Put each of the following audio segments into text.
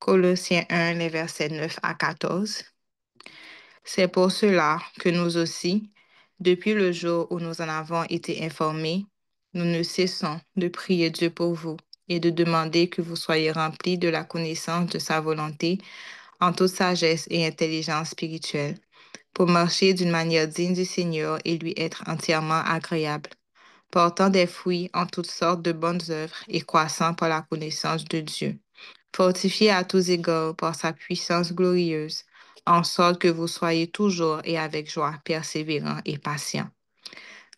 Colossiens 1, les versets 9 à 14. C'est pour cela que nous aussi, depuis le jour où nous en avons été informés, nous ne cessons de prier Dieu pour vous et de demander que vous soyez remplis de la connaissance de sa volonté en toute sagesse et intelligence spirituelle, pour marcher d'une manière digne du Seigneur et lui être entièrement agréable, portant des fruits en toutes sortes de bonnes œuvres et croissant par la connaissance de Dieu, fortifié à tous égards par sa puissance glorieuse, en sorte que vous soyez toujours et avec joie persévérants et patients.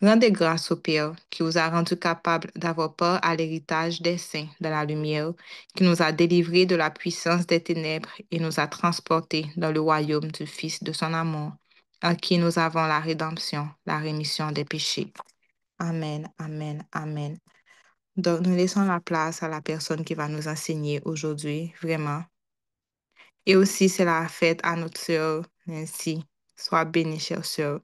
Rendez grâce au Père qui vous a rendu capable d'avoir part à l'héritage des saints dans la lumière, qui nous a délivrés de la puissance des ténèbres et nous a transportés dans le royaume du Fils de son amour, en qui nous avons la rédemption, la rémission des péchés. Amen, amen, amen. Donc, nous laissons la place à la personne qui va nous enseigner aujourd'hui, vraiment. Et aussi, c'est la fête à notre sœur Nancy. Sois bénie, chère sœur.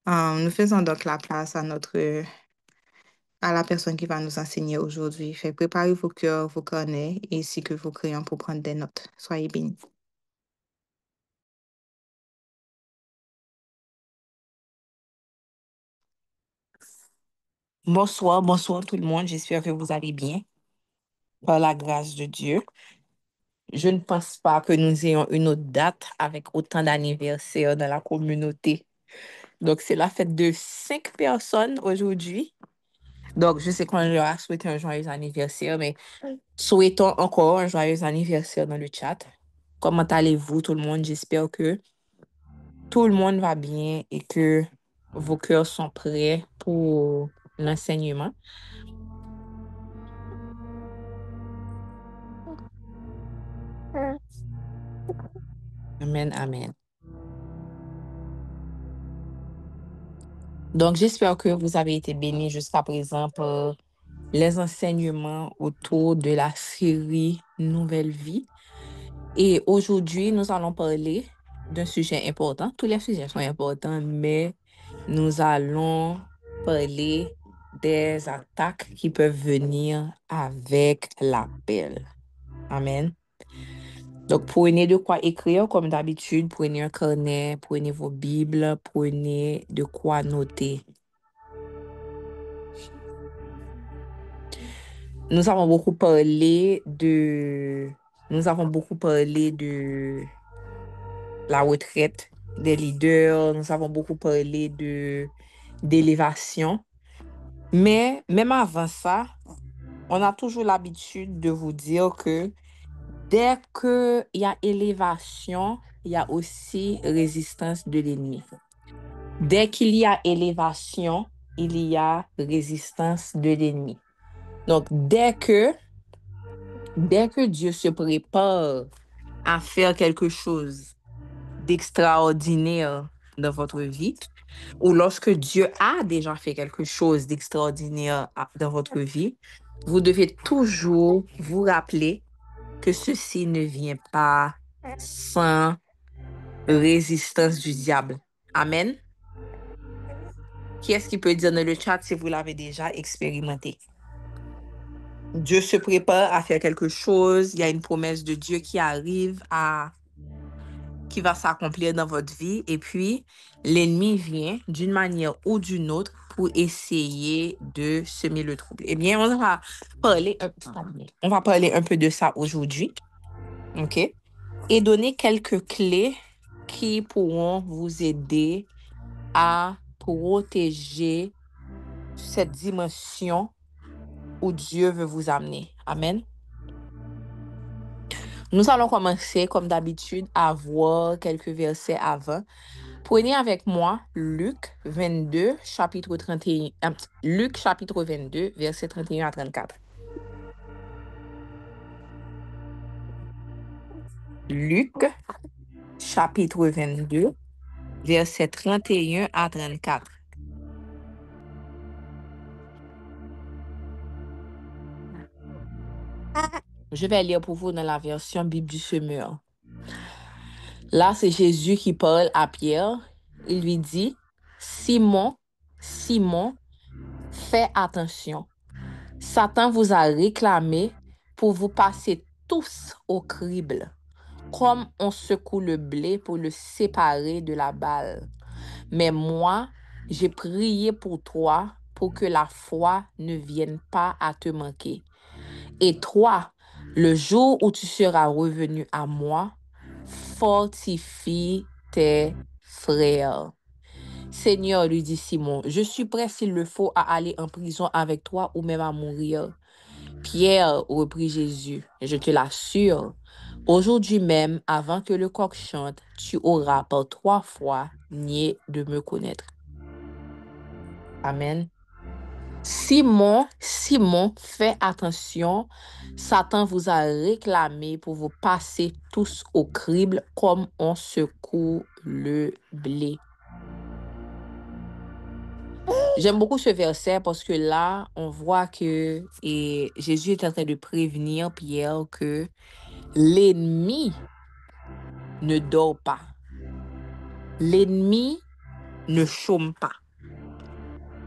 Nous faisons donc la place à la personne qui va nous enseigner aujourd'hui. Fait préparez vos cœurs, vos carnets, ainsi que vos crayons pour prendre des notes. Soyez bénis. Bonsoir, bonsoir tout le monde. J'espère que vous allez bien par la grâce de Dieu. Je ne pense pas que nous ayons une autre date avec autant d'anniversaires dans la communauté. Donc, c'est la fête de 5 personnes aujourd'hui. Donc, je sais qu'on leur a souhaité un joyeux anniversaire, mais souhaitons encore un joyeux anniversaire dans le chat. Comment allez-vous tout le monde? J'espère que tout le monde va bien et que vos cœurs sont prêts pour l'enseignement. Amen, amen. Donc, j'espère que vous avez été bénis jusqu'à présent par les enseignements autour de la série Nouvelle Vie. Et aujourd'hui, nous allons parler d'un sujet important. Tous les sujets sont importants, mais nous allons parler des attaques qui peuvent venir avec l'appel. Amen. Donc, prenez de quoi écrire comme d'habitude, prenez un carnet, prenez vos Bibles, prenez de quoi noter. Nous avons beaucoup parlé de, nous avons beaucoup parlé de la retraite des leaders, nous avons beaucoup parlé d'élévation. Mais même avant ça, on a toujours l'habitude de vous dire que dès qu'il y a élévation, il y a aussi résistance de l'ennemi. Dès qu'il y a élévation, il y a résistance de l'ennemi. Donc, dès que Dieu se prépare à faire quelque chose d'extraordinaire dans votre vie, ou lorsque Dieu a déjà fait quelque chose d'extraordinaire dans votre vie, vous devez toujours vous rappeler que ceci ne vient pas sans résistance du diable. Amen. Qui est-ce qui peut dire dans le chat si vous l'avez déjà expérimenté? Dieu se prépare à faire quelque chose, il y a une promesse de Dieu qui va s'accomplir dans votre vie, et puis l'ennemi vient d'une manière ou d'une autre pour essayer de semer le trouble. Eh bien, on va parler un peu de ça aujourd'hui, OK? Et donner quelques clés qui pourront vous aider à protéger cette dimension où Dieu veut vous amener. Amen. Nous allons commencer, comme d'habitude, à voir quelques versets avant. Prenez avec moi Luc 22, chapitre 31, Luc chapitre 22, versets 31 à 34. Luc chapitre 22, versets 31 à 34. Je vais lire pour vous dans la version Bible du Semeur. Là, c'est Jésus qui parle à Pierre. Il lui dit, Simon, Simon, fais attention. Satan vous a réclamé pour vous passer tous au crible, comme on secoue le blé pour le séparer de la balle. Mais moi, j'ai prié pour toi pour que la foi ne vienne pas à te manquer. Et toi, le jour où tu seras revenu à moi, fortifie tes frères. Seigneur, lui dit Simon, je suis prêt s'il le faut à aller en prison avec toi ou même à mourir. Pierre, reprit Jésus, je te l'assure, aujourd'hui même, avant que le coq chante, tu auras par 3 fois nié de me connaître. Amen. Simon, fais attention. Satan vous a réclamé pour vous passer tous au crible comme on secoue le blé. J'aime beaucoup ce verset parce que là, on voit que Jésus est en train de prévenir Pierre que l'ennemi ne dort pas. L'ennemi ne chôme pas.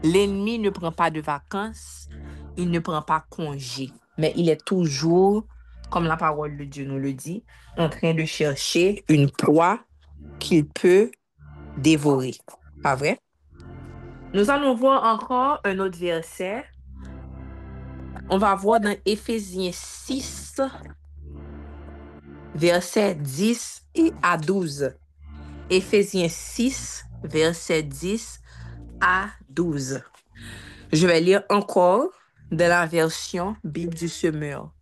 L'ennemi ne prend pas de vacances, il ne prend pas congé, mais il est toujours, comme la parole de Dieu nous le dit, en train de chercher une proie qu'il peut dévorer. Pas vrai? Nous allons voir encore un autre verset. On va voir dans Éphésiens 6, versets 10 et à 12. Éphésiens 6, versets 10 à 12. Je vais lire encore de la version Bible du Semeur.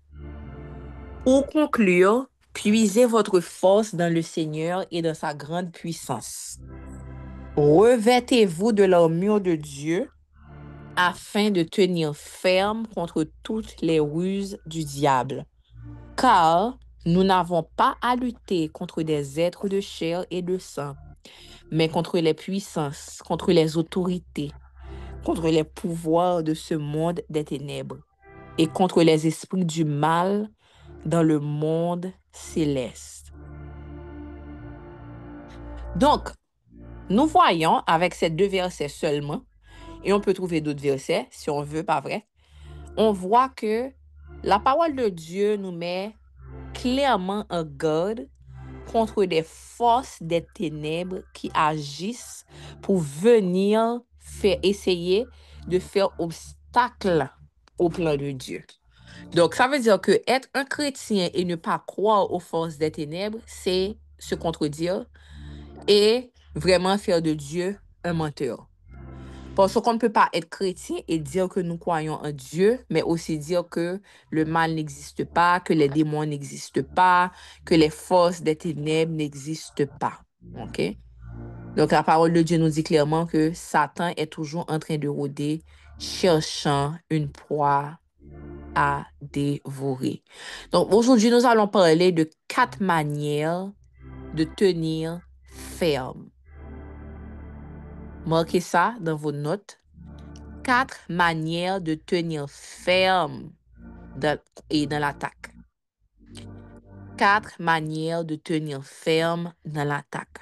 Pour conclure, puisez votre force dans le Seigneur et dans sa grande puissance. Revêtez-vous de l'armure de Dieu afin de tenir ferme contre toutes les ruses du diable. Car nous n'avons pas à lutter contre des êtres de chair et de sang, mais contre les puissances, contre les autorités, contre les pouvoirs de ce monde des ténèbres et contre les esprits du mal dans le monde céleste. Donc, nous voyons avec ces 2 versets seulement, et on peut trouver d'autres versets si on veut, pas vrai? On voit que la parole de Dieu nous met clairement en garde contre des forces des ténèbres qui agissent pour venir essayer de faire obstacle au plan de Dieu. Donc, ça veut dire que être un chrétien et ne pas croire aux forces des ténèbres, c'est se contredire et vraiment faire de Dieu un menteur. Parce qu'on ne peut pas être chrétien et dire que nous croyons en Dieu, mais aussi dire que le mal n'existe pas, que les démons n'existent pas, que les forces des ténèbres n'existent pas. OK? Donc, la parole de Dieu nous dit clairement que Satan est toujours en train de rôder, cherchant une proie à dévorer. Donc, aujourd'hui, nous allons parler de 4 manières de tenir ferme. Marquez ça dans vos notes. 4 manières de tenir ferme dans l'attaque. 4 manières de tenir ferme dans l'attaque.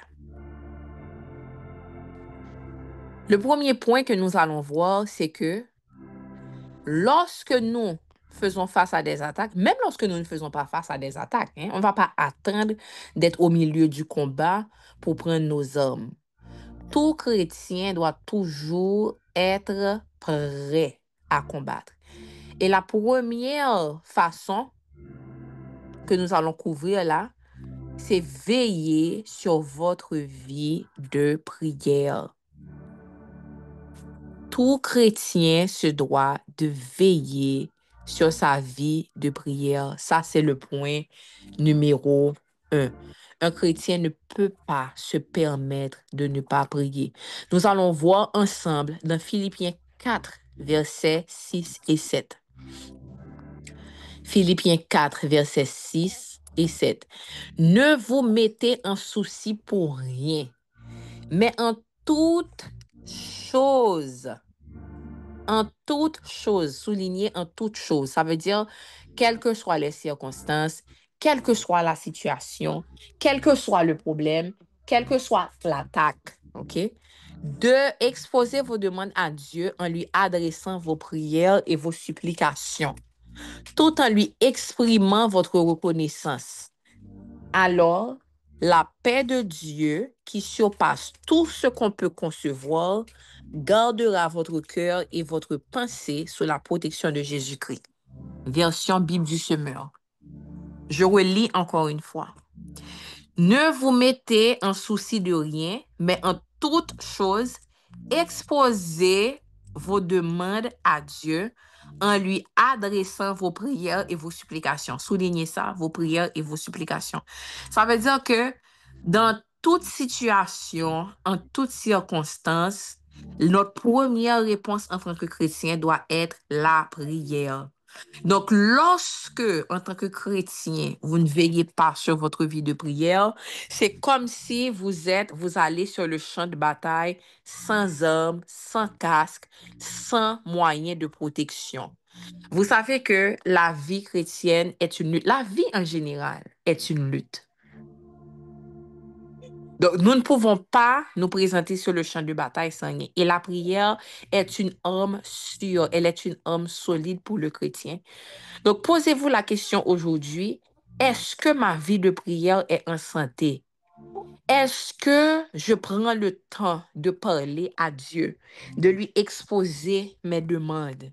Le premier point que nous allons voir, c'est que lorsque nous faisons face à des attaques, même lorsque nous ne faisons pas face à des attaques, on ne va pas attendre d'être au milieu du combat pour prendre nos armes. Tout chrétien doit toujours être prêt à combattre. Et la première façon que nous allons couvrir là, c'est veiller sur votre vie de prière. Tout chrétien se doit de veiller sur sa vie de prière. Ça, c'est le point numéro 1. Un chrétien ne peut pas se permettre de ne pas prier. Nous allons voir ensemble dans Philippiens 4, versets 6 et 7. Philippiens 4, versets 6 et 7. Ne vous mettez en souci pour rien, mais en toute chose, souligner en toute chose, ça veut dire, quelles que soient les circonstances, quelle que soit la situation, quel que soit le problème, quelle que soit l'attaque, OK? De exposer vos demandes à Dieu en lui adressant vos prières et vos supplications. tout en lui exprimant votre reconnaissance. Alors, la paix de Dieu, qui surpasse tout ce qu'on peut concevoir, gardera votre cœur et votre pensée sous la protection de Jésus-Christ. Version Bible du Semeur. Je relis encore une fois. Ne vous mettez en souci de rien, mais en toute chose, exposez vos demandes à Dieu en lui adressant vos prières et vos supplications. Soulignez ça, vos prières et vos supplications. Ça veut dire que dans toute situation, en toute circonstance, notre première réponse en tant que chrétien doit être la prière. Donc, lorsque, en tant que chrétien, vous ne veillez pas sur votre vie de prière, c'est comme si vous allez sur le champ de bataille sans armes, sans casque, sans moyens de protection. Vous savez que la vie chrétienne est une lutte. La vie en général est une lutte. Donc, nous ne pouvons pas nous présenter sur le champ de bataille sans rien. Et la prière est une arme sûre, elle est une arme solide pour le chrétien. Donc, posez-vous la question aujourd'hui, est-ce que ma vie de prière est en santé? Est-ce que je prends le temps de parler à Dieu, de lui exposer mes demandes?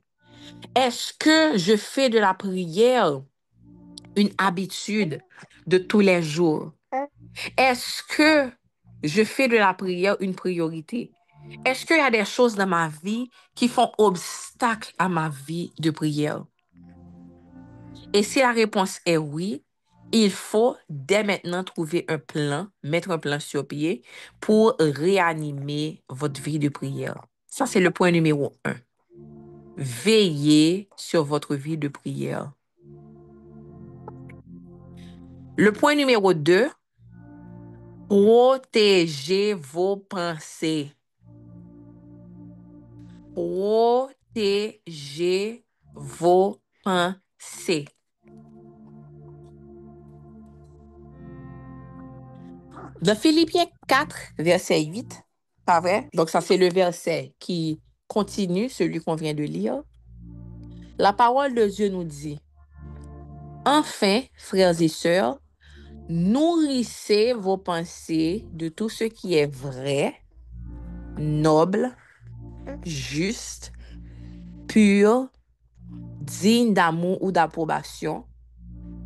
Est-ce que je fais de la prière une habitude de tous les jours? Est-ce que je fais de la prière une priorité? Est-ce qu'il y a des choses dans ma vie qui font obstacle à ma vie de prière? Et si la réponse est oui, il faut dès maintenant trouver un plan, mettre un plan sur pied pour réanimer votre vie de prière. Ça, c'est le point numéro 1. Veillez sur votre vie de prière. Le point numéro 2, protégez vos pensées. Protégez vos pensées. Dans Philippiens 4, verset 8, pas vrai? Donc, ça, c'est le verset qui continue celui qu'on vient de lire. La parole de Dieu nous dit, enfin, frères et sœurs, nourrissez vos pensées de tout ce qui est vrai, noble, juste, pur, digne d'amour ou d'approbation,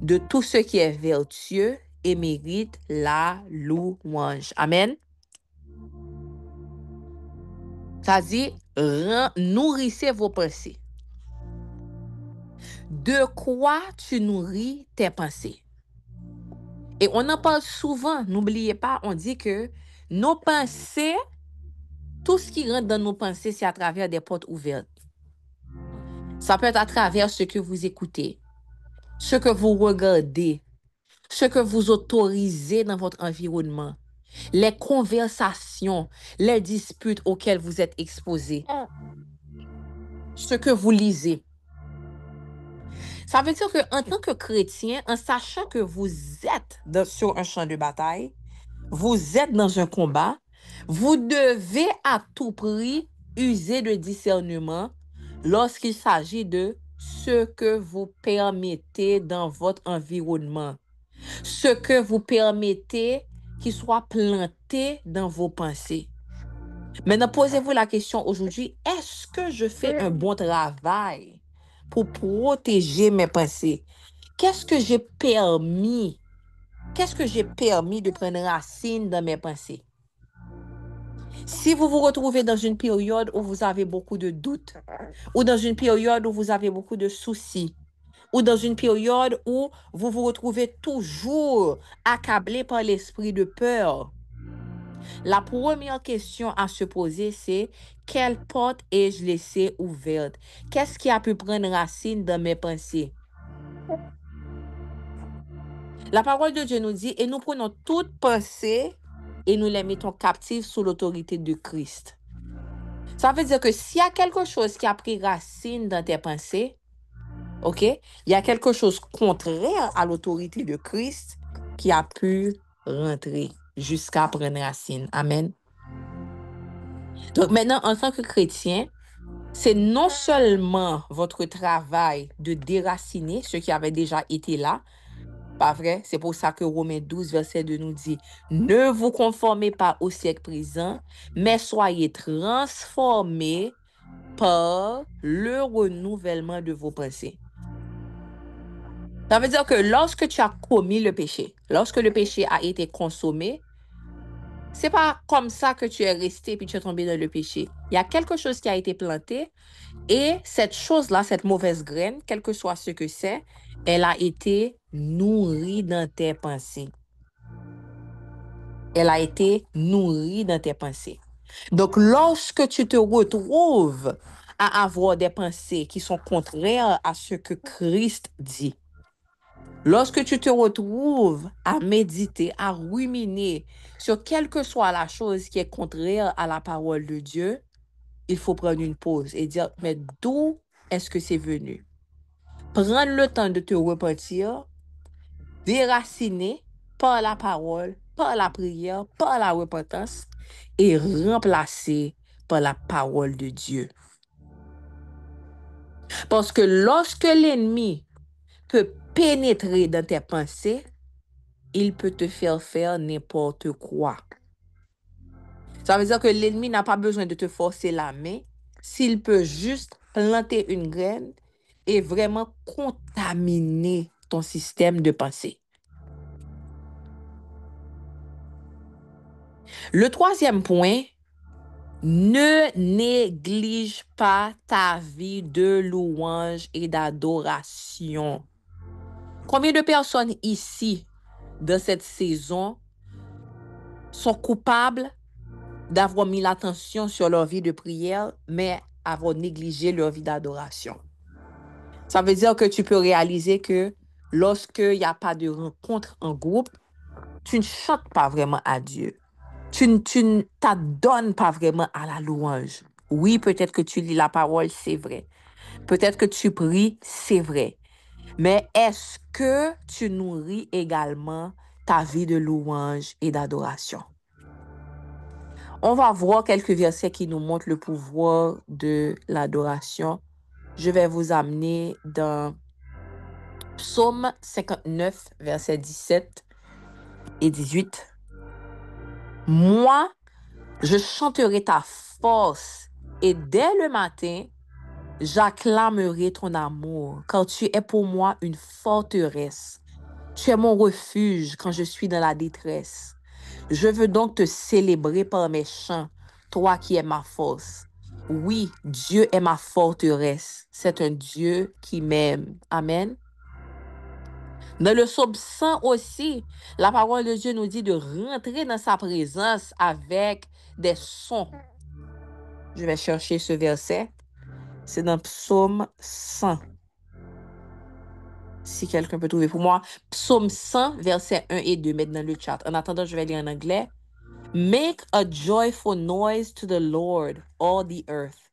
de tout ce qui est vertueux et mérite la louange. Amen. Ça dit, nourrissez vos pensées. De quoi tu nourris tes pensées? Et on en parle souvent, n'oubliez pas, on dit que nos pensées, tout ce qui rentre dans nos pensées, c'est à travers des portes ouvertes. Ça peut être à travers ce que vous écoutez, ce que vous regardez, ce que vous autorisez dans votre environnement, les conversations, les disputes auxquelles vous êtes exposés, ce que vous lisez. Ça veut dire qu'en tant que chrétien, en sachant que vous êtes sur un champ de bataille, vous êtes dans un combat, vous devez à tout prix user de discernement lorsqu'il s'agit de ce que vous permettez dans votre environnement, ce que vous permettez qu'il soit planté dans vos pensées. Maintenant, posez-vous la question aujourd'hui, est-ce que je fais un bon travail pour protéger mes pensées? Qu'est-ce que j'ai permis? Qu'est-ce que j'ai permis de prendre racine dans mes pensées? Si vous vous retrouvez dans une période où vous avez beaucoup de doutes, ou dans une période où vous avez beaucoup de soucis, ou dans une période où vous vous retrouvez toujours accablé par l'esprit de peur, la première question à se poser, c'est quelle porte ai-je laissée ouverte? Qu'est-ce qui a pu prendre racine dans mes pensées? La parole de Dieu nous dit, et nous prenons toute pensée et nous les mettons captives sous l'autorité de Christ. Ça veut dire que s'il y a quelque chose qui a pris racine dans tes pensées, OK, il y a quelque chose contraire à l'autorité de Christ qui a pu rentrer jusqu'à prendre racine. Amen. Donc maintenant, en tant que chrétien, c'est non seulement votre travail de déraciner ce qui avait déjà été là, pas vrai? C'est pour ça que Romains 12, verset 2 nous dit, ne vous conformez pas au siècle présent, mais soyez transformés par le renouvellement de vos pensées. Ça veut dire que lorsque tu as commis le péché, lorsque le péché a été consommé, c'est pas comme ça que tu es resté puis tu es tombé dans le péché. Il y a quelque chose qui a été planté et cette chose-là, cette mauvaise graine, quel que soit ce que c'est, elle a été nourrie dans tes pensées. Elle a été nourrie dans tes pensées. Donc, lorsque tu te retrouves à avoir des pensées qui sont contraires à ce que Christ dit, lorsque tu te retrouves à méditer, à ruminer sur quelle que soit la chose qui est contraire à la parole de Dieu, il faut prendre une pause et dire, mais d'où est-ce que c'est venu? Prendre le temps de te repentir, déraciner par la parole, par la prière, par la repentance et remplacer par la parole de Dieu. Parce que lorsque l'ennemi peut pénétrer dans tes pensées, il peut te faire n'importe quoi. Ça veut dire que l'ennemi n'a pas besoin de te forcer la main s'il peut juste planter une graine et vraiment contaminer ton système de pensée. Le troisième point, ne néglige pas ta vie de louange et d'adoration. Combien de personnes ici, dans cette saison, sont coupables d'avoir mis l'attention sur leur vie de prière, mais avoir négligé leur vie d'adoration? Ça veut dire que tu peux réaliser que lorsqu'il n'y a pas de rencontre en groupe, tu ne chantes pas vraiment à Dieu. Tu ne t'adonnes pas vraiment à la louange. Oui, peut-être que tu lis la parole, c'est vrai. Peut-être que tu pries, c'est vrai. Mais est-ce que tu nourris également ta vie de louange et d'adoration? On va voir quelques versets qui nous montrent le pouvoir de l'adoration. Je vais vous amener dans Psaume 59, versets 17 et 18. Moi, je chanterai ta force et dès le matin, j'acclamerai ton amour, car tu es pour moi une forteresse. Tu es mon refuge quand je suis dans la détresse. Je veux donc te célébrer par mes chants, toi qui es ma force. Oui, Dieu est ma forteresse. C'est un Dieu qui m'aime. Amen. Dans le psaume 100 aussi, la parole de Dieu nous dit de rentrer dans sa présence avec des sons. Je vais chercher ce verset. C'est dans Psaume 100. Si quelqu'un peut trouver pour moi. Psaume 100, verset 1 et 2, mettre dans le chat. En attendant, je vais lire en anglais. Make a joyful noise to the Lord, all the earth.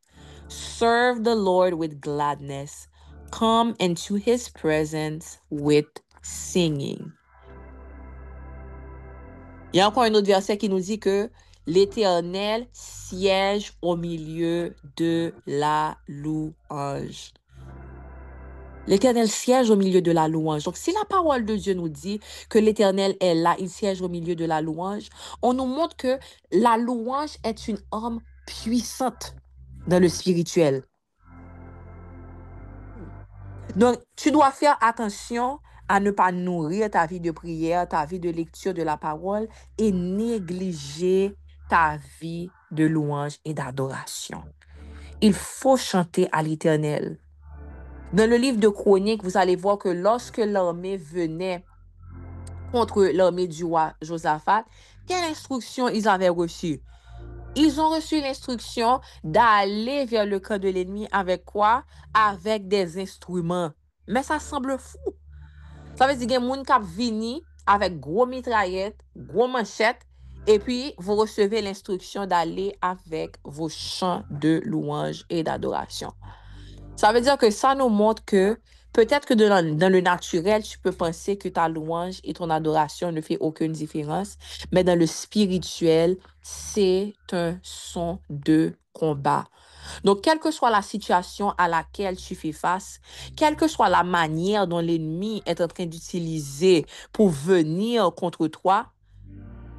Serve the Lord with gladness. Come into his presence with singing. Il y a encore un autre verset qui nous dit que l'Éternel siège au milieu de la louange. L'Éternel siège au milieu de la louange. Donc, si la parole de Dieu nous dit que l'Éternel est là, il siège au milieu de la louange, on nous montre que la louange est une arme puissante dans le spirituel. Donc, tu dois faire attention à ne pas nourrir ta vie de prière, ta vie de lecture de la parole et négliger ta vie de louange et d'adoration. Il faut chanter à l'Éternel. Dans le livre de Chroniques, vous allez voir que lorsque l'armée venait contre l'armée du roi Josaphat, quelle instruction ils avaient reçue? Ils ont reçu l'instruction d'aller vers le camp de l'ennemi avec quoi? Avec des instruments. Mais ça semble fou. Ça veut dire qu'il y a des gens qui viennent avec gros mitraillettes, gros manchettes, et puis vous recevez l'instruction d'aller avec vos chants de louange et d'adoration. Ça veut dire que ça nous montre que Peut-être que dans le naturel, tu peux penser que ta louange et ton adoration ne fait aucune différence, mais dans le spirituel, c'est un son de combat. Donc, quelle que soit la situation à laquelle tu fais face, quelle que soit la manière dont l'ennemi est en train d'utiliser pour venir contre toi,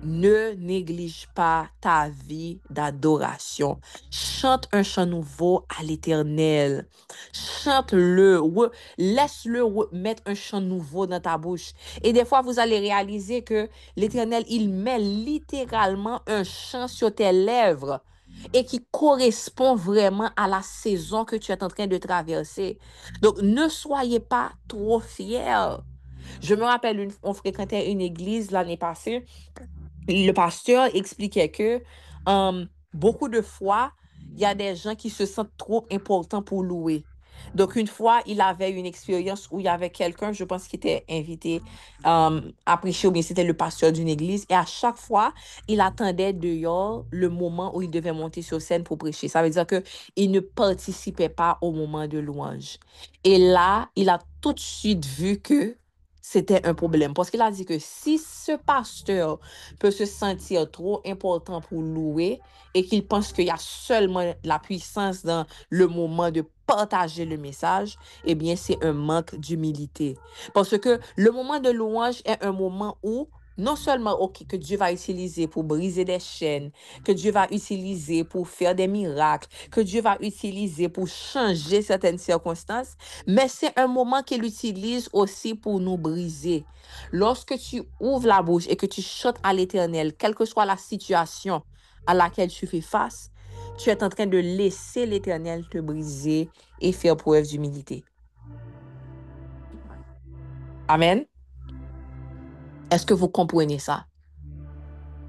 ne néglige pas ta vie d'adoration. Chante un chant nouveau à l'Éternel. Chante-le. Laisse-le mettre un chant nouveau dans ta bouche. Et des fois, vous allez réaliser que l'Éternel, il met littéralement un chant sur tes lèvres et qui correspond vraiment à la saison que tu es en train de traverser. Donc, ne soyez pas trop fiers. Je me rappelle, on fréquentait une église l'année passée. Le pasteur expliquait que beaucoup de fois, il y a des gens qui se sentent trop importants pour louer. Donc, une fois, il avait une expérience où il y avait quelqu'un, je pense, qui était invité à prêcher, ou bien c'était le pasteur d'une église, et à chaque fois, il attendait dehors le moment où il devait monter sur scène pour prêcher. Ça veut dire qu'il ne participait pas au moment de louange. Et là, il a tout de suite vu que c'était un problème. Parce qu'il a dit que si ce pasteur peut se sentir trop important pour louer et qu'il pense qu'il y a seulement la puissance dans le moment de partager le message, eh bien, c'est un manque d'humilité. Parce que le moment de louange est un moment où non seulement que Dieu va utiliser pour briser des chaînes, que Dieu va utiliser pour faire des miracles, que Dieu va utiliser pour changer certaines circonstances, mais c'est un moment qu'il utilise aussi pour nous briser. Lorsque tu ouvres la bouche et que tu chantes à l'Éternel, quelle que soit la situation à laquelle tu fais face, tu es en train de laisser l'Éternel te briser et faire preuve d'humilité. Amen. Est-ce que vous comprenez ça?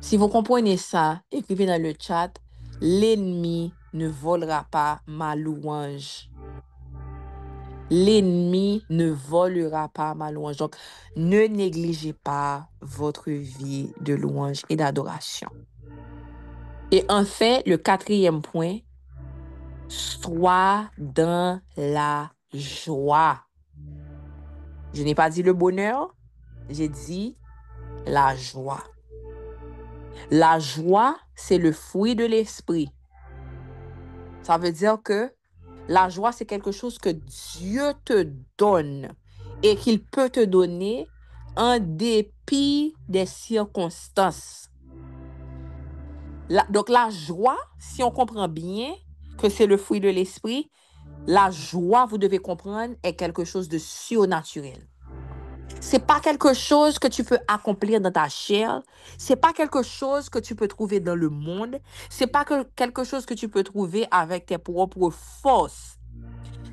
Si vous comprenez ça, écrivez dans le chat, l'ennemi ne volera pas ma louange. L'ennemi ne volera pas ma louange. Donc, ne négligez pas votre vie de louange et d'adoration. Et enfin, le quatrième point, sois dans la joie. Je n'ai pas dit le bonheur, j'ai dit la joie. La joie, c'est le fruit de l'esprit. Ça veut dire que la joie, c'est quelque chose que Dieu te donne et qu'il peut te donner en dépit des circonstances. Donc la joie, si on comprend bien que c'est le fruit de l'esprit, la joie, vous devez comprendre, est quelque chose de surnaturel. C'est pas quelque chose que tu peux accomplir dans ta chair. C'est pas quelque chose que tu peux trouver dans le monde. C'est pas quelque chose que tu peux trouver avec tes propres forces.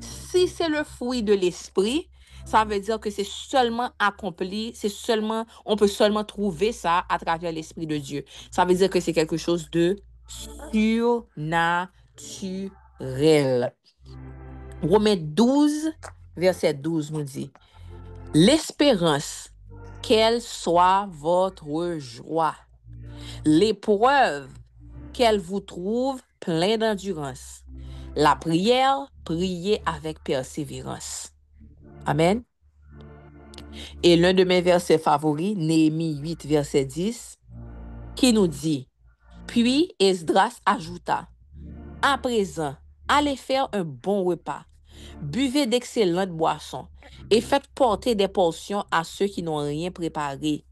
Si c'est le fruit de l'esprit, ça veut dire que c'est seulement accompli, on peut seulement trouver ça à travers l'esprit de Dieu. Ça veut dire que c'est quelque chose de surnaturel. Romains 12, verset 12 nous dit, l'espérance, qu'elle soit votre joie. L'épreuve, qu'elle vous trouve plein d'endurance. La prière, priez avec persévérance. Amen. Et l'un de mes versets favoris, Néhémie 8, verset 10, qui nous dit, puis Esdras ajouta, à présent, allez faire un bon repas, buvez d'excellentes boissons et faites porter des portions à ceux qui n'ont rien préparé,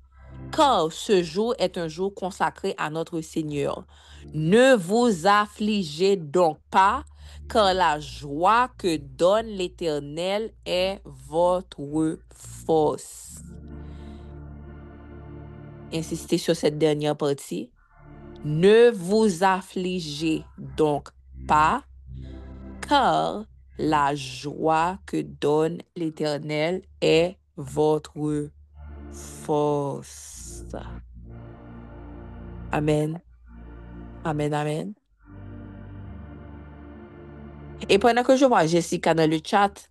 car ce jour est un jour consacré à notre Seigneur. Ne vous affligez donc pas, car la joie que donne l'Éternel est votre force. Insistez sur cette dernière partie. Ne vous affligez donc pas, car la joie que donne l'Éternel est votre force. Amen. Amen, amen. Et pendant que je vois Jessica dans le chat,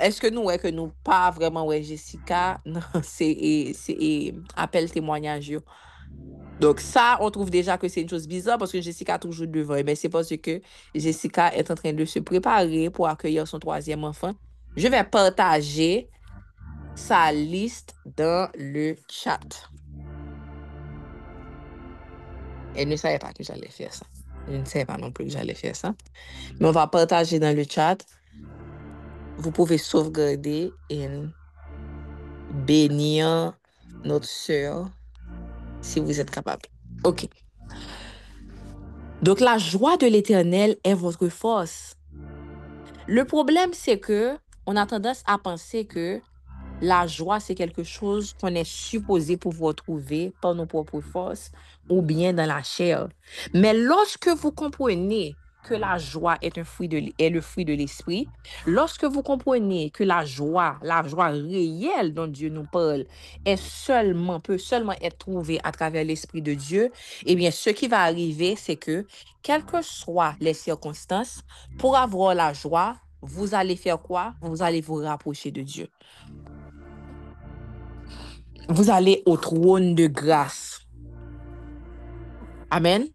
est-ce que nous pas vraiment ouais Jessica? Non, c'est appel témoignage. Yo. Donc ça, on trouve déjà que c'est une chose bizarre parce que Jessica a toujours devant. Mais c'est parce que Jessica est en train de se préparer pour accueillir son troisième enfant. Je vais partager sa liste dans le chat. Elle ne savait pas que j'allais faire ça. Je ne savais pas non plus que j'allais faire ça. Mais on va partager dans le chat. Vous pouvez sauvegarder et bénir notre sœur si vous êtes capable. OK. Donc, la joie de l'Éternel est votre force. Le problème, c'est que on a tendance à penser que la joie, c'est quelque chose qu'on est supposé pouvoir trouver par nos propres forces ou bien dans la chair. Mais lorsque vous comprenez que la joie est est le fruit de l'esprit, lorsque vous comprenez que la joie réelle dont Dieu nous parle, peut seulement être trouvée à travers l'esprit de Dieu, eh bien, ce qui va arriver, c'est que, quelles que soient les circonstances, pour avoir la joie, vous allez faire quoi? Vous allez vous rapprocher de Dieu. Vous allez au trône de grâce. Amen.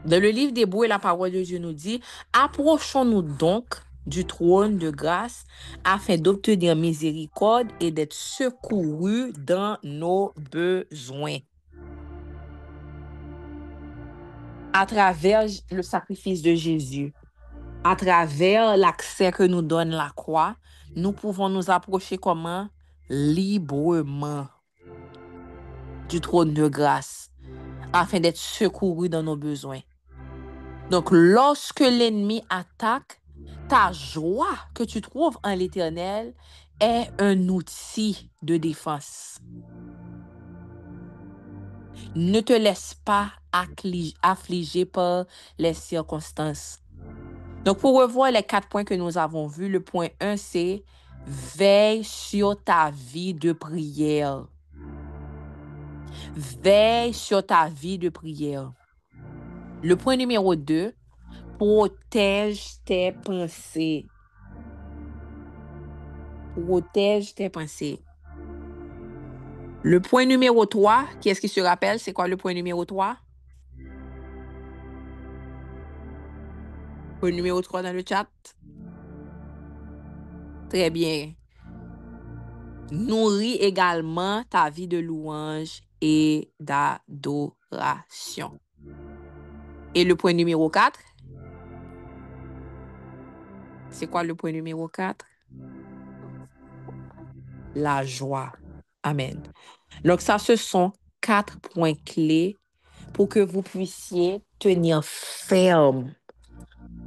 Dans le livre d'Hébreux, la parole de Dieu nous dit, approchons-nous donc du trône de grâce afin d'obtenir miséricorde et d'être secourus dans nos besoins. À travers le sacrifice de Jésus, à travers l'accès que nous donne la croix, nous pouvons nous approcher comment? Librement du trône de grâce afin d'être secourus dans nos besoins. Donc, lorsque l'ennemi attaque, ta joie que tu trouves en l'Éternel est un outil de défense. Ne te laisse pas affliger par les circonstances. Donc, pour revoir les 4 points que nous avons vus, le point 1, c'est veille sur ta vie de prière. Veille sur ta vie de prière. Le point numéro 2, protège tes pensées. Protège tes pensées. Le point numéro 3, qui est-ce qui se rappelle? C'est quoi le point numéro 3? Point numéro 3 dans le chat. Très bien. Nourris également ta vie de louange et d'adoration. Et le point numéro 4? C'est quoi le point numéro 4? La joie. Amen. Donc ça, ce sont 4 points clés pour que vous puissiez tenir ferme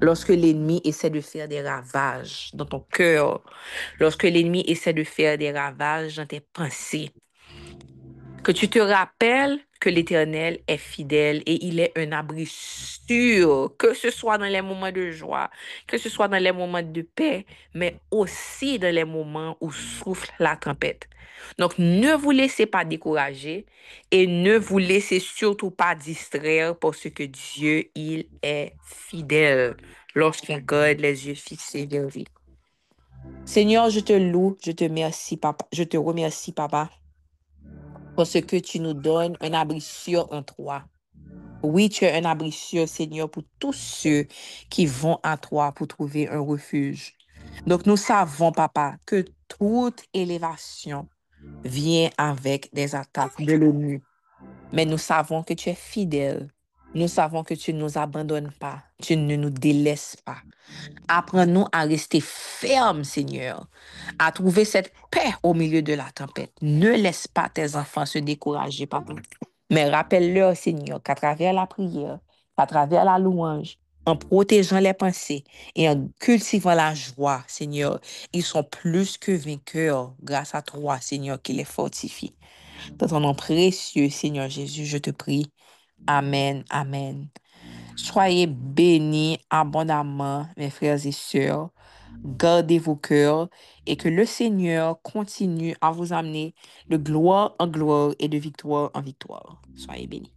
lorsque l'ennemi essaie de faire des ravages dans ton cœur, lorsque l'ennemi essaie de faire des ravages dans tes pensées. Que tu te rappelles que l'Éternel est fidèle et il est un abri sûr, que ce soit dans les moments de joie, que ce soit dans les moments de paix, mais aussi dans les moments où souffle la tempête. Donc, ne vous laissez pas décourager et ne vous laissez surtout pas distraire parce que Dieu, il est fidèle lorsqu'on garde les yeux fixés vers lui. Seigneur, je te loue, je te remercie, papa. Je te remercie, papa, parce que tu nous donnes un abri sûr en toi. Oui, tu es un abri sûr, Seigneur, pour tous ceux qui vont à toi pour trouver un refuge. Donc, nous savons, papa, que toute élévation vient avec des attaques de l'ennemi. Mais nous savons que tu es fidèle. Nous savons que tu ne nous abandonnes pas. Tu ne nous délaisses pas. Apprends-nous à rester fermes, Seigneur, à trouver cette paix au milieu de la tempête. Ne laisse pas tes enfants se décourager, papa. Mais rappelle-leur, Seigneur, qu'à travers la prière, qu'à travers la louange, en protégeant les pensées et en cultivant la joie, Seigneur, ils sont plus que vainqueurs grâce à toi, Seigneur, qui les fortifie. Dans ton nom précieux, Seigneur Jésus, je te prie. Amen, amen. Soyez bénis abondamment, mes frères et sœurs. Gardez vos cœurs et que le Seigneur continue à vous amener de gloire en gloire et de victoire en victoire. Soyez bénis.